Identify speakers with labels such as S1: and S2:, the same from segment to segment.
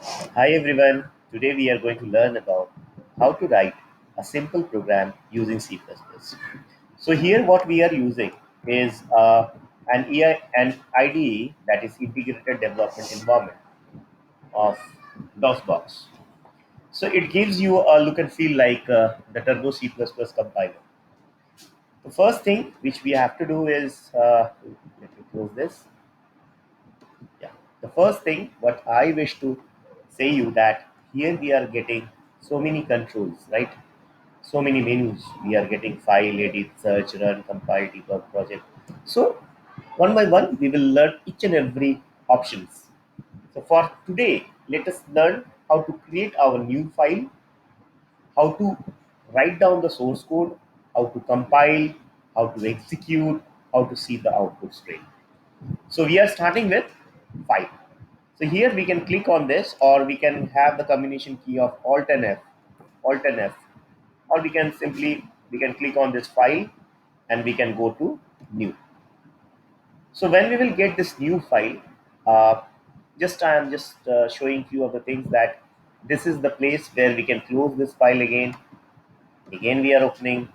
S1: Hi everyone, today we are going to learn about how to write a simple program using C++. So here what we are using is an IDE, that is Integrated Development Environment of DOSBox. So it gives you a look and feel like the Turbo C++ compiler. The first thing which we have to do is, let me close this. Yeah. The first thing what I wish to say you that here we are getting so many controls, right? So many menus. We are getting file, edit, search, run, compile, debug, project. So one by one, we will learn each and every options. So for today, let us learn how to create our new file, how to write down the source code, how to compile, how to execute, how to see the output stream. So we are starting with file. So here we can click on this, or we can have the combination key of Alt and F, or we can click on this file and we can go to new. So when we will get this new file, uh, just I am just showing few of the things that this is the place where we can close this file again. Again we are opening.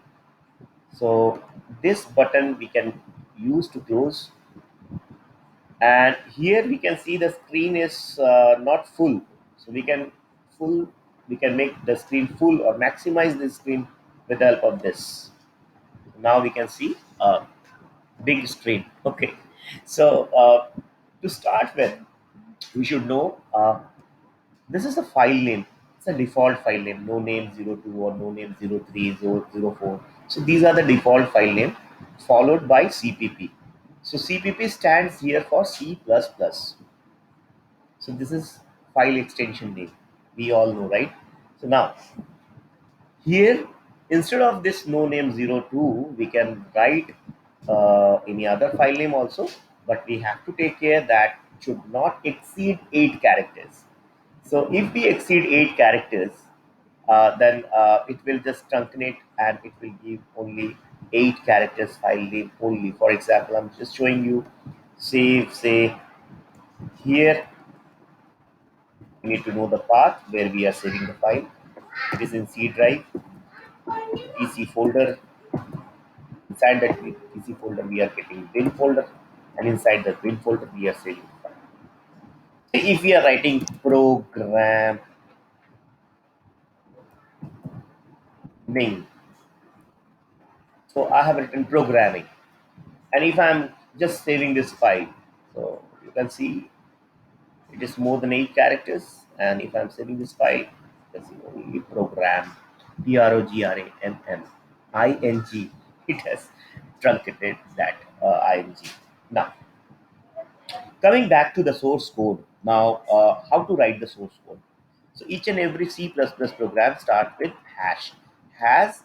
S1: So this button we can use to close, and here we can see the screen is not full, so full we can make the screen full or maximize the screen with the help of this. Now we can see a big screen. Okay, so to start with, we should know this is a file name. It's a default file name, no name 02 or no name 03 04. So these are the default file name followed by CPP. So CPP stands here for C++. So this is file extension name. We all know, right? So now here, instead of this no name 02, we can write any other file name also, but we have to take care that it should not exceed 8 characters. So if we exceed 8 characters, then it will just truncate and it will give only 8 characters file name only. For example, I'm just showing you, say here, we need to know the path where we are saving the file. It is in C drive, PC folder. Inside that PC folder, we are getting bin folder, and inside the bin folder, we are saving the file. If we are writing programming, so I have written programming, and if I'm just saving this file, so you can see it is more than 8 characters, and if I'm saving this file, you can see only program, PROGRAMMING, it has truncated that ing. Now, coming back to the source code, now how to write the source code. So each and every C++ program starts with hash. Hash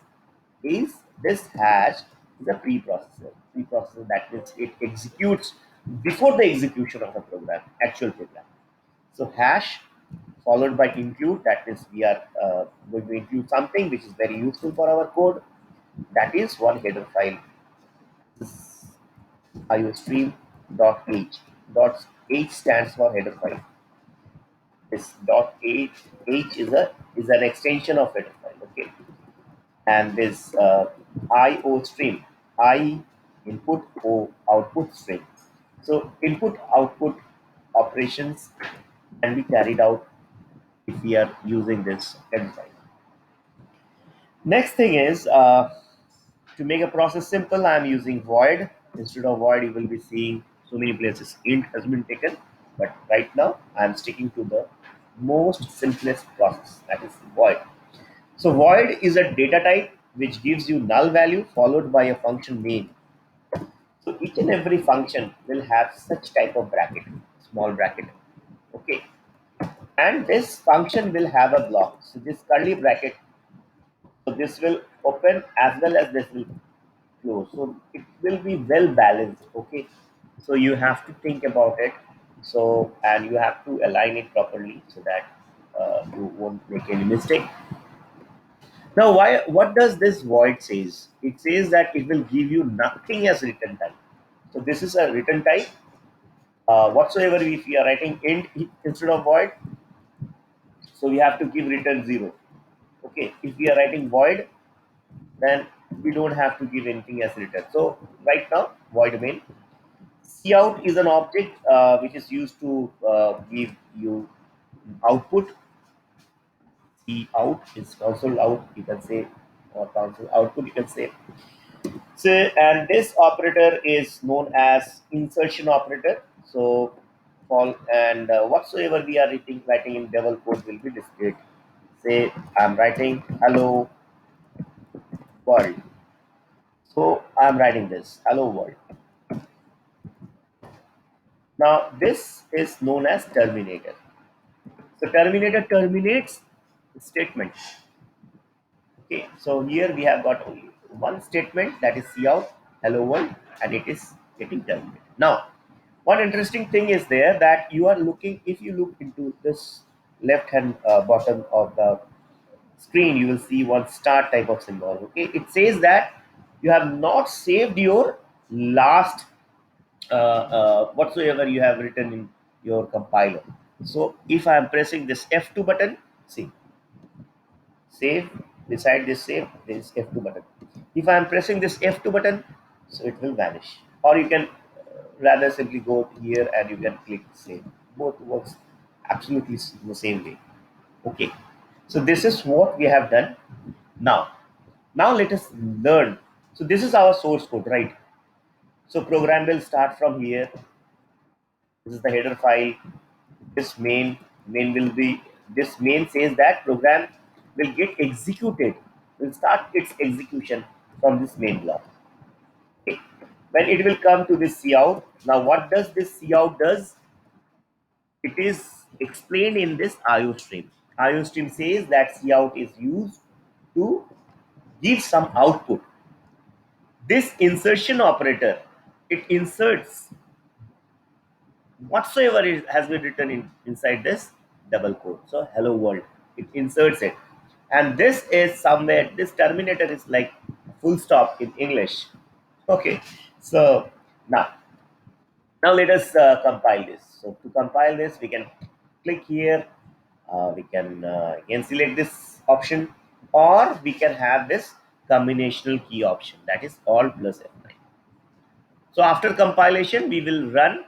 S1: is this hash is a preprocessor. Preprocessor, that means it executes before the execution of the program, actual program. So hash followed by include, that means we are going to include something which is very useful for our code. That is one header file. This iostream.h. H stands for header file. This .h is an extension of header file. Okay, and this IO stream, I input, O output stream. So input output operations can be carried out if we are using this header file. Next thing is, to make a process simple, I am using void. Instead of void, you will be seeing so many places int has been taken. But right now, I am sticking to the most simplest process, that is void. So void is a data type which gives you null value followed by a function name. So each and every function will have such type of bracket, small bracket. Okay. And this function will have a block. So this curly bracket, so this will open as well as this will close. So it will be well balanced. Okay. So you have to think about it. So, and you have to align it properly so that you won't make any mistake. Now, why? What does this void says? It says that it will give you nothing as return type. So this is a return type. Whatsoever, if we are writing int instead of void, So we have to give return 0. Okay, if we are writing void, then we don't have to give anything as return. So right now, void main. Cout is an object which is used to give you output. Cout is console out, you can say, or console output, you can say. So, and this operator is known as insertion operator. So, all and whatsoever we are writing in double quote will be displayed. Say, I'm writing hello world. So, I'm writing this hello world. Now, this is known as terminator. So, terminator terminates statement. Okay, so here we have got only one statement, that is cout hello world, and it is getting terminated. Now, one interesting thing is there that you are looking, if you look into this left hand bottom of the screen, you will see one star type of symbol. Okay, it says that you have not saved your last whatsoever you have written in your compiler. So if I am pressing this F2 button, see, save, beside this save there is F2 button. If I am pressing this F2 button, so it will vanish, or you can rather simply go here and you can click save. Both works absolutely in the same way. Okay, so this is what we have done. Now now let us learn. So this is our source code, right? So program will start from here. This is the header file. This main will be, this main says that program will get executed, will start its execution from this main block. Okay. When it will come to this cout, now what does this cout does? It is explained in this IO stream. IO stream says that cout is used to give some output. This insertion operator, it inserts whatsoever has been written inside this double quote. So hello world, it inserts it, and this is somewhere, this terminator is like full stop in English. Okay, so now let us compile this. So to compile this, we can click here. We can again select this option, or we can have this combinational key option, that is Alt plus F9. So after compilation, we will run.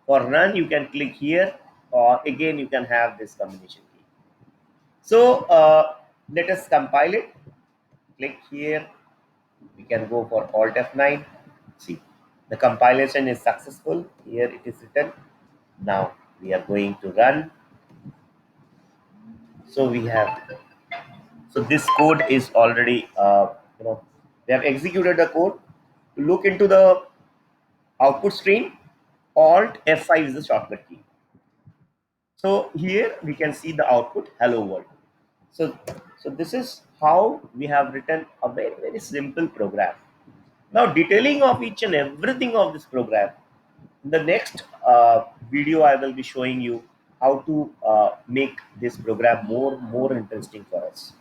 S1: For run, you can click here, or again you can have this combination key. So let us compile it. Click here. We can go for Alt F9. See, the compilation is successful. Here it is written. Now we are going to run. So we have. So this code is already, we have executed the code. To look into the output screen, Alt F5 is the shortcut key. So here we can see the output hello world. So, so this is how we have written a very simple program. Now detailing of each and everything of this program, in the next video I will be showing you how to make this program more interesting for us.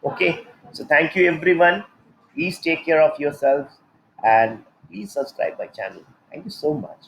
S1: Okay, so thank you everyone. Please take care of yourselves and please subscribe my channel. Thank you so much.